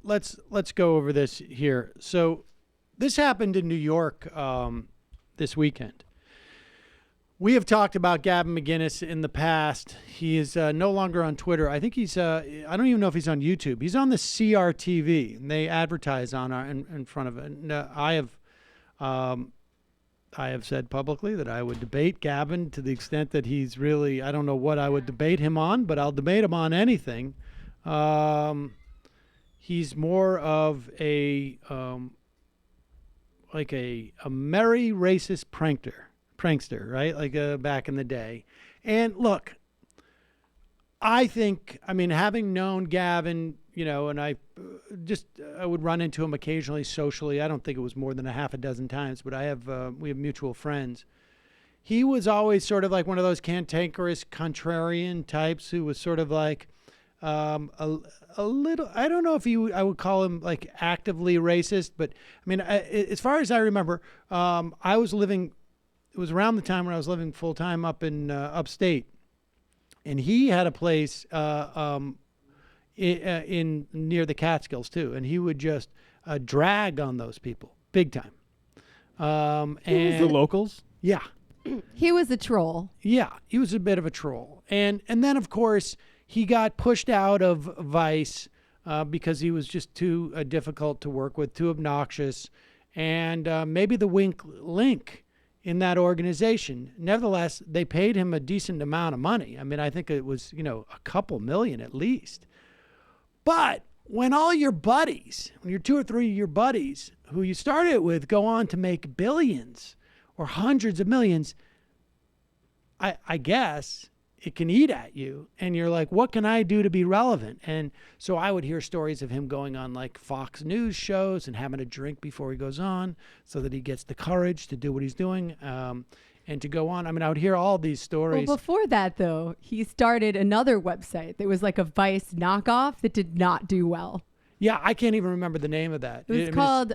let's go over this here. So this happened in New York this weekend. We have talked about Gavin McInnes in the past. He is no longer on Twitter. I think he's, I don't even know if he's on YouTube. He's on the CRTV, and they advertise on in front of it. And, I have said publicly that I would debate Gavin to the extent that he's really, I don't know what I would debate him on, but I'll debate him on anything. He's more of a like a merry racist prankster, right? Like back in the day. And look, I think, I mean, having known Gavin, you know, and I would run into him occasionally socially. I don't think it was more than a half a dozen times, but we have mutual friends. He was always sort of like one of those cantankerous contrarian types who was sort of like a little, I don't know if I would call him like actively racist, but I mean, as far as I remember, it was around the time when I was living full time up in upstate, and he had a place in near the Catskills too, and he would just drag on those people big time. And the locals? Yeah. He was a troll. Yeah, he was a bit of a troll. And then, of course, he got pushed out of Vice because he was just too difficult to work with, too obnoxious, and maybe the weak link in that organization. Nevertheless, they paid him a decent amount of money. I mean, I think it was, a couple million at least. But when all your buddies, when your 2 or 3 of your buddies who you started with go on to make billions or hundreds of millions, I guess it can eat at you. And you're like, what can I do to be relevant? And so I would hear stories of him going on like Fox News shows and having a drink before he goes on so that he gets the courage to do what he's doing and to go on. I mean, I would hear all these stories. Well, before that, though, he started another website that was like a Vice knockoff that did not do well. Yeah, I can't even remember the name of that. It was called,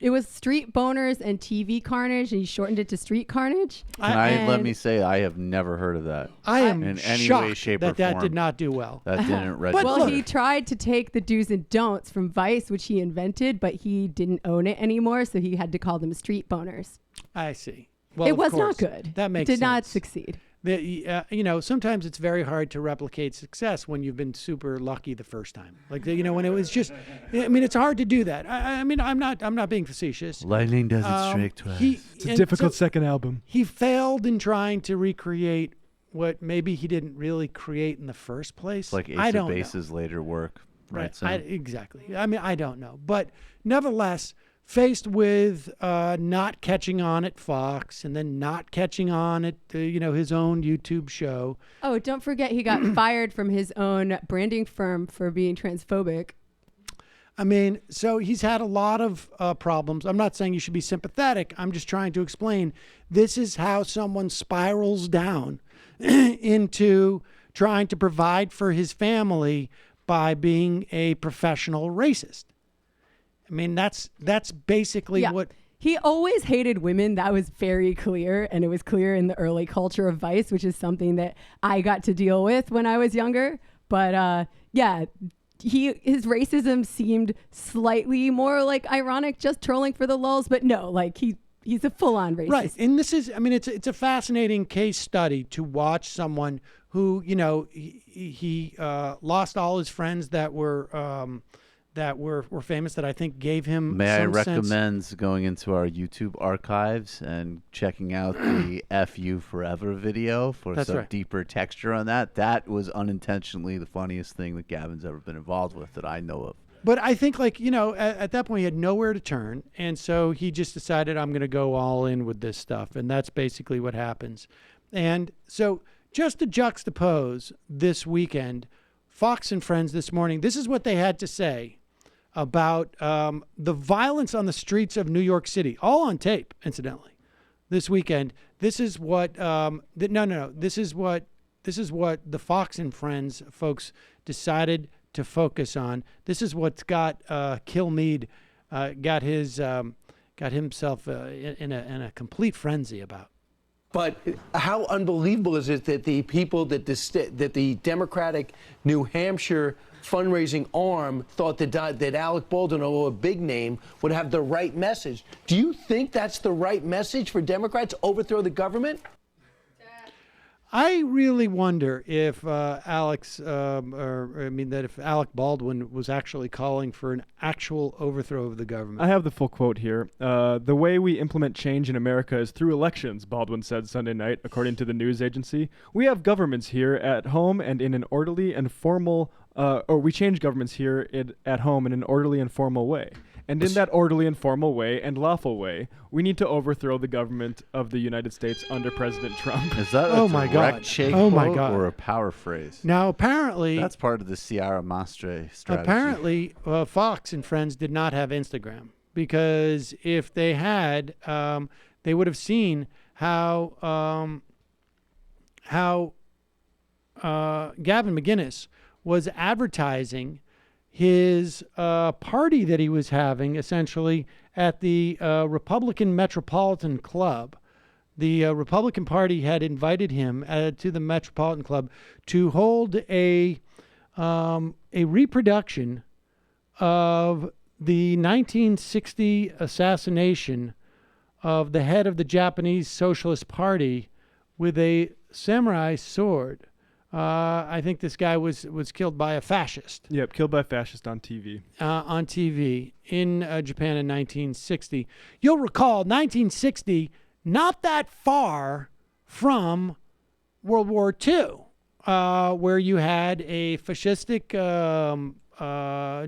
it was Street Boners and TV Carnage, and he shortened it to Street Carnage. Let me say, I have never heard of that. I am in any shocked way, shape, or that form. did not do well. That didn't register. Well, he tried to take the do's and don'ts from Vice, which he invented, but he didn't own it anymore, so he had to call them Street Boners. I see. Well, it was not good. That makes sense. Did not sense. succeed. Sometimes it's very hard to replicate success when you've been super lucky the first time. Like, when it was just, I mean, it's hard to do that. I mean, I'm not being facetious. Lightning doesn't strike twice. It's a difficult second album. He failed in trying to recreate what maybe he didn't really create in the first place. Like Ace of Base's later work. Right. Exactly. I mean, I don't know. But nevertheless, faced with not catching on at Fox and then not catching on at his own YouTube show. Oh, don't forget he got fired from his own branding firm for being transphobic. I mean, so he's had a lot of problems. I'm not saying you should be sympathetic. I'm just trying to explain this is how someone spirals down into trying to provide for his family by being a professional racist. I mean, that's basically what... He always hated women. That was very clear. And it was clear in the early culture of Vice, which is something that I got to deal with when I was younger. But his racism seemed slightly more like ironic, just trolling for the lulz. But no, like he's a full-on racist. Right. And this is, I mean, it's a fascinating case study to watch someone who, he lost all his friends that were famous, that I think gave him May I some recommend sense. Going into our YouTube archives and checking out the F You Forever video for That's some right. deeper texture on that. That was unintentionally the funniest thing that Gavin's ever been involved with that I know of. But I think, at that point, he had nowhere to turn. And so he just decided, I'm going to go all in with this stuff. And that's basically what happens. And so just to juxtapose this weekend, Fox and Friends this morning, this is what they had to say about the violence on the streets of New York City, all on tape, incidentally, this weekend. This is what This is what the Fox and Friends folks decided to focus on. This is what's got Kilmeade got himself in a complete frenzy about. But how unbelievable is it that the people that the Democratic New Hampshire fundraising arm thought that Alec Baldwin, although a big name, would have the right message? Do you think that's the right message for Democrats, overthrow the government? I really wonder if if Alec Baldwin was actually calling for an actual overthrow of the government. I have the full quote here. The way we implement change in America is through elections, Baldwin said Sunday night, according to the news agency. We have governments here at home and in an orderly and formal, or we change governments here at home in an orderly and formal way. And in that orderly and formal way and lawful way, we need to overthrow the government of the United States under President Trump. Is that a direct Che quote or a power phrase? Now, apparently... That's part of the Sierra Mastre strategy. Apparently, Fox and Friends did not have Instagram, because if they had, they would have seen how Gavin McInnes was advertising his party that he was having, essentially, at the Republican Metropolitan Club. The Republican Party had invited him to the Metropolitan Club to hold a reproduction of the 1960 assassination of the head of the Japanese Socialist Party with a samurai sword. I think this guy was killed by a fascist. Yep, killed by a fascist on TV. On TV in Japan in 1960. You'll recall 1960, not that far from World War II, where you had a fascistic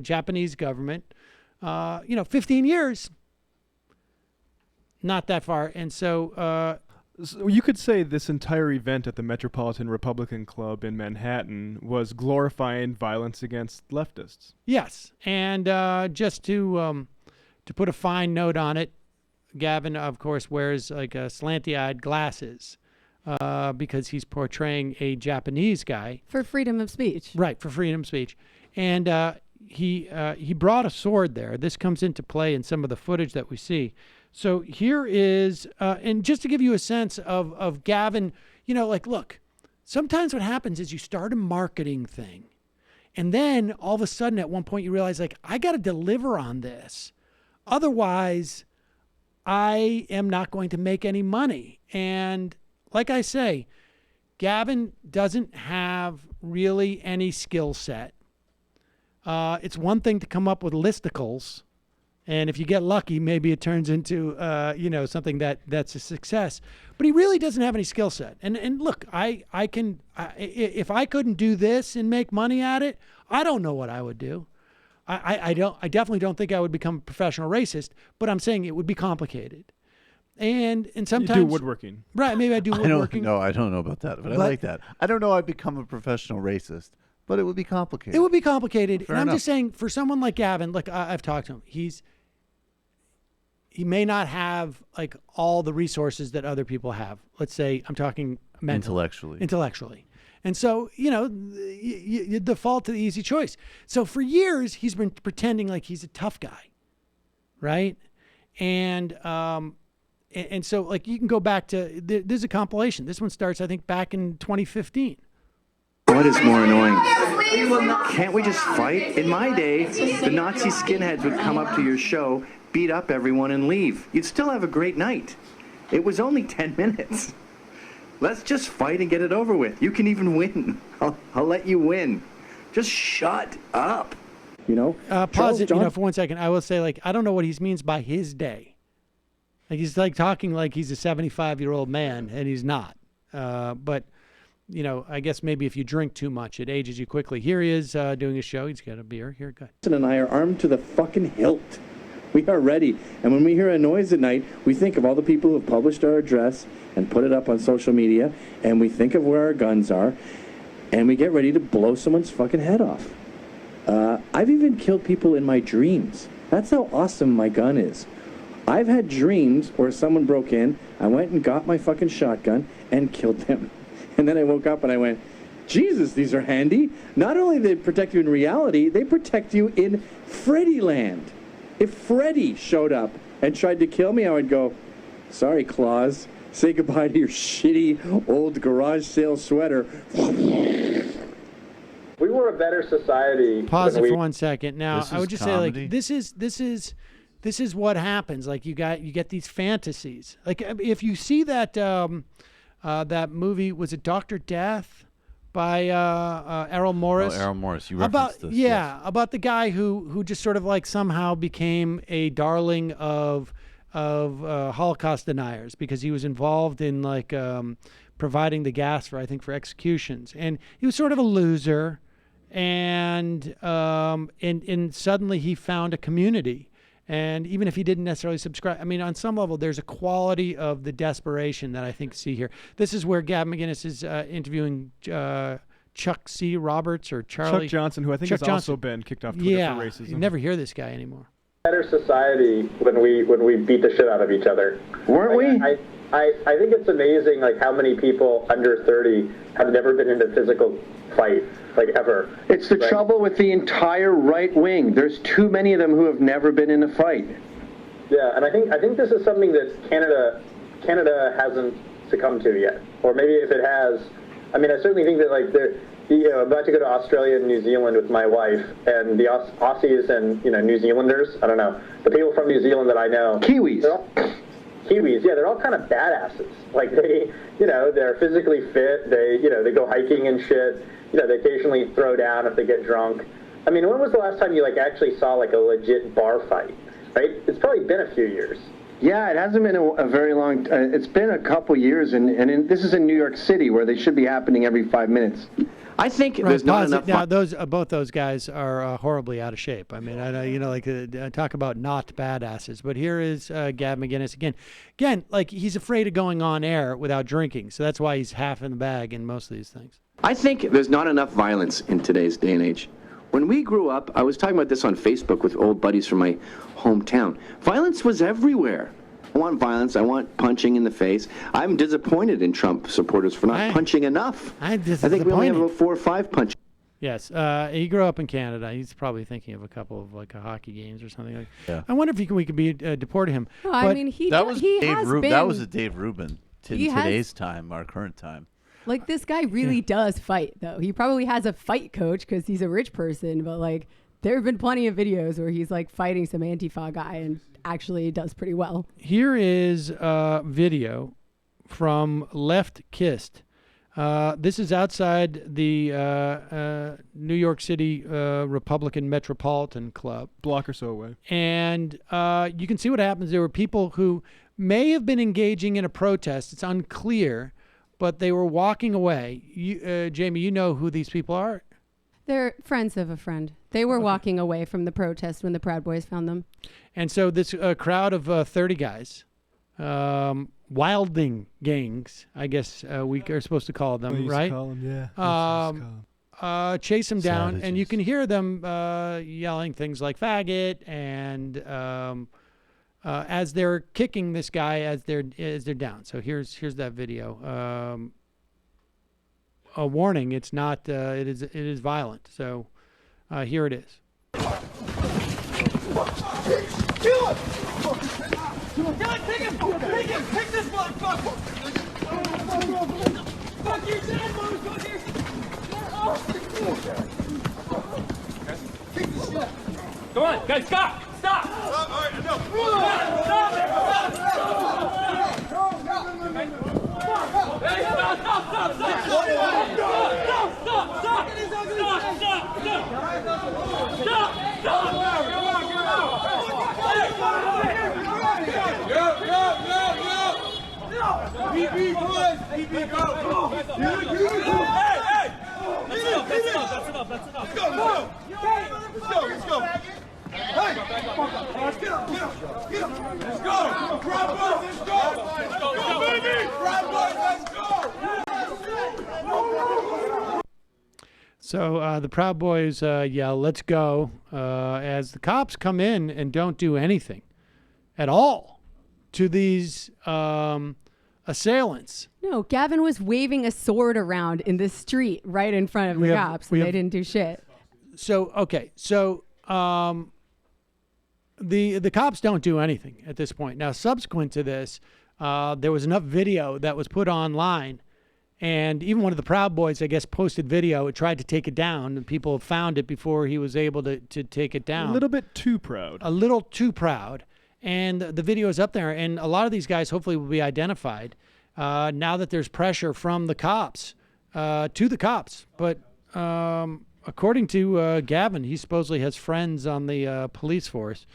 Japanese government. 15 years, not that far. And so you could say this entire event at the Metropolitan Republican Club in Manhattan was glorifying violence against leftists. Yes, and just to put a fine note on it, Gavin, of course, wears like slanty-eyed glasses because he's portraying a Japanese guy for freedom of speech. Right, for freedom of speech, and he brought a sword there. This comes into play in some of the footage that we see. So here is, and just to give you a sense of Gavin, look, sometimes what happens is you start a marketing thing, and then all of a sudden at one point you realize, I got to deliver on this. Otherwise, I am not going to make any money. And like I say, Gavin doesn't have really any skill set. It's one thing to come up with listicles. And if you get lucky, maybe it turns into, something that's a success. But he really doesn't have any skill set. And look, if I couldn't do this and make money at it, I don't know what I would do. I definitely don't think I would become a professional racist. But I'm saying it would be complicated. And sometimes you do woodworking, right? Maybe I do woodworking. I don't know about that, but I like that. I don't know. I'd become a professional racist. But it would be complicated. It would be complicated. Fair and I'm enough. just saying, for someone like Gavin, look, I've talked to him. He may not have all the resources that other people have. Let's say I'm talking mentally. Intellectually. And so, you default to the easy choice. So for years, he's been pretending like he's a tough guy, right? And so you can go back to, there's a compilation. This one starts, I think, back in 2015. What is more annoying? Can't we just fight? In my day, the Nazi skinheads would come up to your show, beat up everyone, and leave. You'd still have a great night. It was only 10 minutes. Let's just fight and get it over with. You can even win. I'll let you win. Just shut up. Pause it, for 1 second. I will say, I don't know what he means by his day. He's talking like he's a 75-year-old man, and he's not. But I guess maybe if you drink too much, it ages you quickly. Here he is doing a show. He's got a beer. Here, go ahead. And I are armed to the fucking hilt. We are ready. And when we hear a noise at night, we think of all the people who have published our address and put it up on social media, and we think of where our guns are, and we get ready to blow someone's fucking head off. I've even killed people in my dreams. That's how awesome my gun is. I've had dreams where someone broke in, I went and got my fucking shotgun and killed them. And then I woke up and I went, Jesus, these are handy. Not only do they protect you in reality, they protect you in Freddy land. If Freddy showed up and tried to kill me, I would go, sorry, Claus, Say goodbye to your shitty old garage sale sweater. We were a better society. Pause it for 1 second. Now, This I would is just say, like, comedy? this is what happens. Like, you get these fantasies. Like, if you see that that movie, was it Dr. Death by Errol Morris? Oh, Errol Morris. You About referenced this. yeah, about the guy who just sort of like somehow became a darling of Holocaust deniers because he was involved in like providing the gas for, I think, for executions, and he was sort of a loser, and suddenly he found a community. And even if he didn't necessarily subscribe, I mean, on some level, there's a quality of the desperation that I think see here. This is where Gavin McInnes is interviewing Chuck C. Roberts or Charlie. Chuck Johnson, who I think Chuck has also Johnson. been kicked off Twitter Yeah, for racism. you never hear this guy anymore. Better society when we beat the shit out of each other. Weren't we? I think it's amazing like how many people under 30 have never been in a physical fight, like ever. It's the Right? trouble with the entire right wing. There's too many of them who have never been in a fight. Yeah, and I think this is something that Canada hasn't succumbed to yet. Or maybe if it has, I mean, I certainly think that like I'm about to go to Australia and New Zealand with my wife, and the Aussies and New Zealanders, I don't know, the people from New Zealand that I know, Kiwis. Kiwis, yeah, they're all kind of badasses. Like they're physically fit. They go hiking and shit. They occasionally throw down if they get drunk. I mean, when was the last time you like actually saw like a legit bar fight? Right? It's probably been a few years. Yeah, it hasn't been a very long. It's been a couple years, and this is in New York City, where they should be happening every 5 minutes. I think Right, there's not pause it. enough. Now, both those guys are horribly out of shape. I mean, talk about not badasses. But here is Gavin McInnes again. Like he's afraid of going on air without drinking, so that's why he's half in the bag in most of these things. I think there's not enough violence in today's day and age. When we grew up, I was talking about this on Facebook with old buddies from my hometown. Violence was everywhere. I want violence. I want punching in the face. I'm disappointed in Trump supporters for not punching enough. I'm I think we only have disappointed. about 4 or 5 punches. Yes, he grew up in Canada. He's probably thinking of a couple of like hockey games or something. Like. Yeah. I wonder if we could be deport him. Well, I But- mean, he That was he Dave has Rubin. been, That was a Dave Rubin in He has- today's time, our current time. like this guy really does fight though. He probably has a fight coach because he's a rich person, but like there have been plenty of videos where he's like fighting some Antifa guy and actually does pretty well. Here is a video from Left Kissed. This is outside the New York City Republican Metropolitan Club. Block or so away. And you can see what happens. There were people who may have been engaging in a protest. It's unclear, but they were walking away. Jamie, you know who these people are? They're friends of a friend. They were walking away from the protest when the Proud Boys found them. And so this crowd of 30 guys, wilding gangs, I guess we are supposed to call them, right? Chase them down, and you can hear them yelling things like faggot, and as they're kicking this guy as they're down. So here's that video. A warning: it's not. It is violent. So here it is. Take this motherfucker! Fuck your dad, motherfucker! Come on, guys, stop! Stop! Stop! All right, enough! Stop! Hey, stop! Stop! Stop! Stop! Stop! Stop! Stop! Stop! BB boys! BB go! Hey! Hey! That's enough! Let's go! Let's go! Hey! Let's get up! Let's go! Proud Boys, let's go! Let's go, baby! Proud Boys, let's go! So the Proud Boys yell, "Let's go," as the cops come in and don't do anything at all to these assailants. No, Gavin was waving a sword around in the street right in front of the cops, and they didn't do shit. So the cops don't do anything at this point. Now, subsequent to this, there was enough video that was put online, and even one of the Proud Boys, I guess, posted video. It tried to take it down, and people found it before he was able to take it down. A little bit too proud. A little too proud. And the video is up there, and a lot of these guys hopefully will be identified now that there's pressure from the cops to the cops. But according to Gavin, he supposedly has friends on the police force.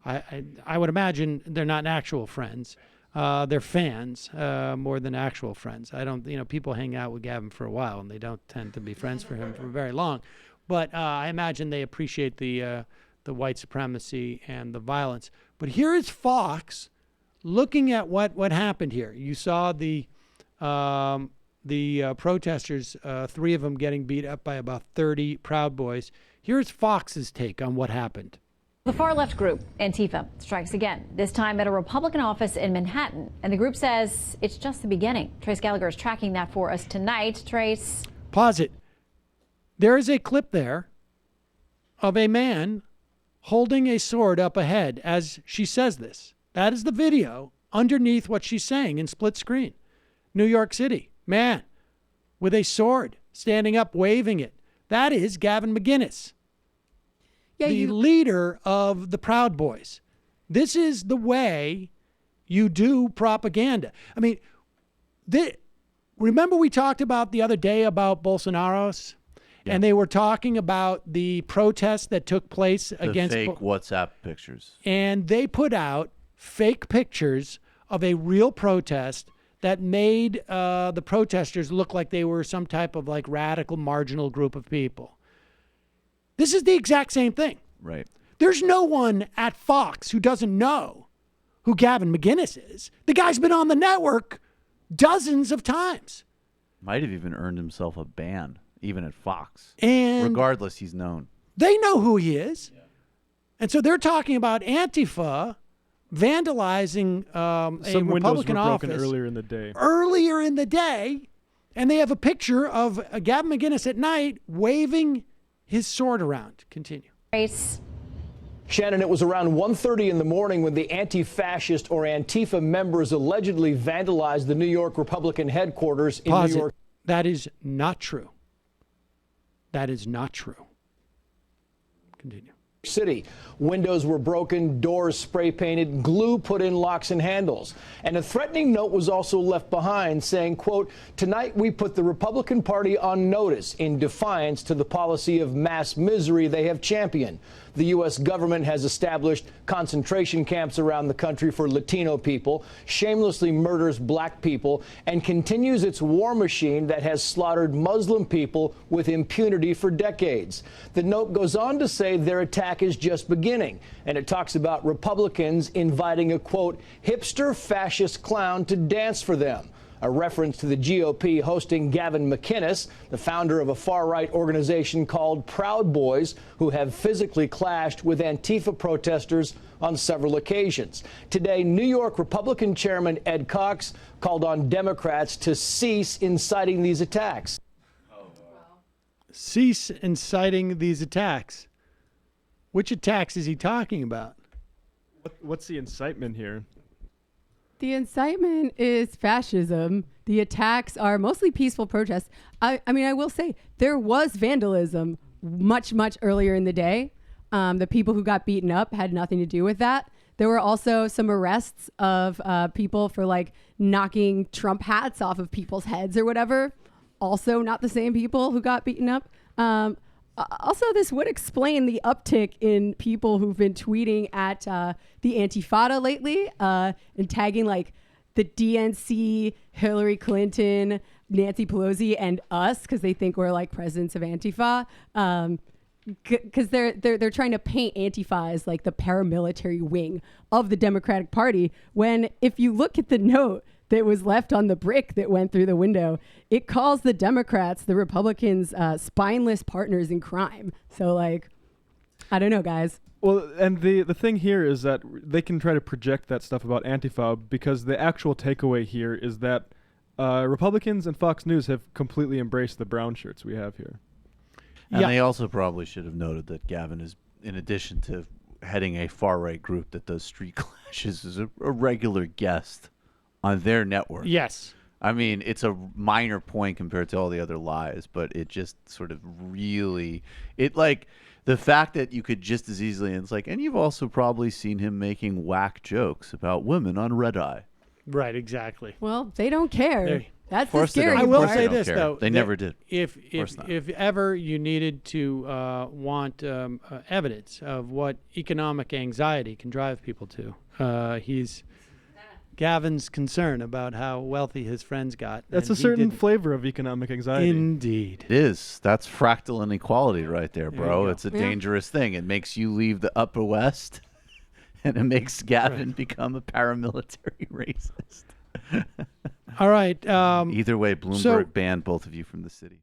I would imagine they're not actual friends. They're fans more than actual friends. I don't, people hang out with Gavin for a while, and they don't tend to be friends for him for very long. But I imagine they appreciate the white supremacy and the violence. But here is Fox looking at what happened here. You saw the protesters, 3 of them getting beat up by about 30 Proud Boys. Here's Fox's take on what happened. The far-left group, Antifa, strikes again, this time at a Republican office in Manhattan. And the group says it's just the beginning. Trace Gallagher is tracking that for us tonight. Trace. Pause it. There is a clip there of a man holding a sword up ahead as she says this. That is the video underneath what she's saying in split screen. New York City, man with a sword standing up waving it. That is Gavin McInnes, the leader of the Proud Boys. This is the way you do propaganda. I mean, remember we talked about the other day about Bolsonaro's? Yeah. And they were talking about the protests that took place against fake WhatsApp pictures. And they put out fake pictures of a real protest that made the protesters look like they were some type of like radical marginal group of people. This is the exact same thing. Right. There's no one at Fox who doesn't know who Gavin McInnes is. The guy's been on the network dozens of times. Might have even earned himself a ban. Even at Fox. And regardless, he's known. They know who he is. Yeah. And so they're talking about Antifa vandalizing a Republican office earlier in the day. Earlier in the day. And they have a picture of Gavin McInnes at night waving his sword around. Continue. Race. Shannon, it was around 1:30 in the morning when the anti-fascist or Antifa members allegedly vandalized the New York Republican headquarters in New York. That is not true. That is not true. Continue. City. Windows were broken, doors spray painted, glue put in locks and handles. And a threatening note was also left behind saying, quote, "Tonight we put the Republican Party on notice in defiance to the policy of mass misery they have championed. The U.S. government has established concentration camps around the country for Latino people, shamelessly murders black people, and continues its war machine that has slaughtered Muslim people with impunity for decades." The note goes on to say their attack is just beginning, and it talks about Republicans inviting a, quote, "hipster fascist clown to dance for them." A reference to the GOP hosting Gavin McInnes, the founder of a far-right organization called Proud Boys, who have physically clashed with Antifa protesters on several occasions. Today, New York Republican Chairman Ed Cox called on Democrats to cease inciting these attacks. Cease inciting these attacks. Which attacks is he talking about? What's the incitement here? The incitement is fascism. The attacks are mostly peaceful protests. I mean, I will say there was vandalism much, much earlier in the day. The people who got beaten up had nothing to do with that. There were also some arrests of people for like knocking Trump hats off of people's heads or whatever. Also not the same people who got beaten up. Also, this would explain the uptick in people who've been tweeting at the Antifada lately and tagging like the DNC, Hillary Clinton, Nancy Pelosi, and us because they think we're like presidents of Antifa. Because they're trying to paint Antifa as like the paramilitary wing of the Democratic Party. When if you look at the note that was left on the brick that went through the window, it calls the Democrats, the Republicans, spineless partners in crime. So, like, I don't know, guys. Well, and the thing here is that they can try to project that stuff about Antifa because the actual takeaway here is that Republicans and Fox News have completely embraced the brown shirts we have here. And they also probably should have noted that Gavin is, in addition to heading a far-right group that does street clashes, is a regular guest on their network. Yes. I mean, it's a minor point compared to all the other lies, but it just sort of really, it like the fact that you could just as easily, and it's like, and you've also probably seen him making whack jokes about women on Red Eye. Right, exactly. Well, they don't care. That's the course they scary don't. I will part. say don't this care. though. They that never did. If ever you needed to want evidence of what economic anxiety can drive people to, he's Gavin's concern about how wealthy his friends got. That's and a he certain didn't. flavor of economic anxiety. Indeed. It is. That's fractal inequality right there, There bro. you go. It's a Yeah. dangerous thing. It makes you leave the Upper West, and it makes Gavin become a paramilitary racist. All right. Either way, Bloomberg so- banned both of you from the city.